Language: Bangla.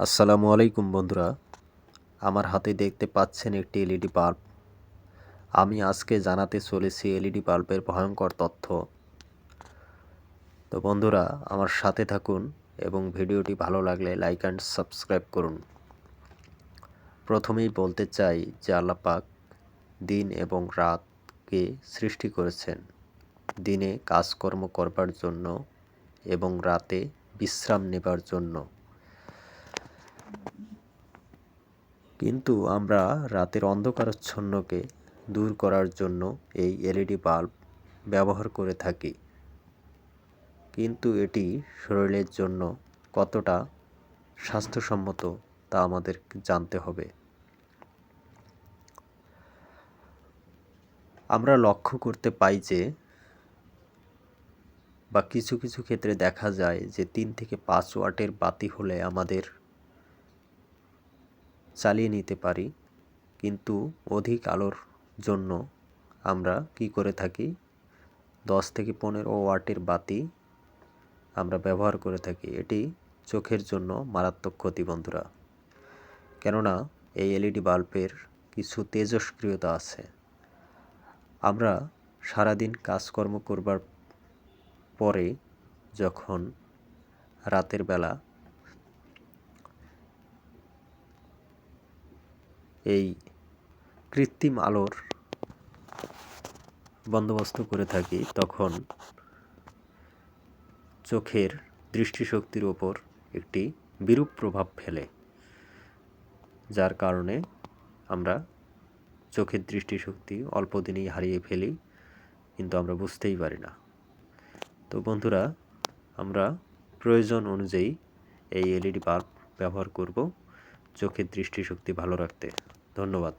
আসসালামু আলাইকুম বন্ধুরা, আমার হাতে দেখতে পাচ্ছেন একটি এলইডি বাল্ব। আমি আজকে জানাতে চলেছি এলইডি বাল্বের ভয়ঙ্কর তথ্য। তো বন্ধুরা, আমার সাথে থাকুন এবং ভিডিওটি ভালো লাগলে লাইক অ্যান্ড সাবস্ক্রাইব করুন। প্রথমেই বলতে চাই যে আল্লাহ পাক দিন এবং রাতকে সৃষ্টি করেছেন, দিনে কাজকর্ম করবার জন্য এবং রাতে বিশ্রাম নেবার জন্য। কিন্তু আমরা রাতের অন্ধকারাচ্ছন্নকে দূর করার জন্য এই এলইডি বাল্ব ব্যবহার করে থাকি। কিন্তু এটি শরীরের জন্য কতটা স্বাস্থ্যসম্মত তা আমাদের জানতে হবে। আমরা লক্ষ্য করতে পাই যে কিছু কিছু ক্ষেত্রে দেখা যায় যে 3 থেকে 5 ওয়াটের বাতি হলে আমাদের চালিয়ে নিতে পারি, কিন্তু অধিক আলোর জন্য আমরা কি করে থাকি, 10 থেকে 15 ওয়াটের বাতি আমরা ব্যবহার করে থাকি। এটি চোখের জন্য মারাত্মক ক্ষতি বন্ধুরা, কেননা এই এলইডি বাল্বের কিছু তেজস্ক্রিয়তা আছে। আমরা সারাদিন কাজকর্ম করবার পরে যখন রাতের বেলা এই কৃত্রিম আলোর বন্দোবস্ত করে থাকি, তখন চোখের দৃষ্টিশক্তির ওপর একটি বিরূপ প্রভাব ফেলে, যার কারণে আমরা চোখের দৃষ্টিশক্তি অল্প দিনেই হারিয়ে ফেলি, কিন্তু আমরা বুঝতেই পারি না। তো বন্ধুরা, আমরা প্রয়োজন অনুযায়ী এই এলইডি বাল্ব ব্যবহার করব চোখের দৃষ্টিশক্তি ভালো রাখতে। ধন্যবাদ।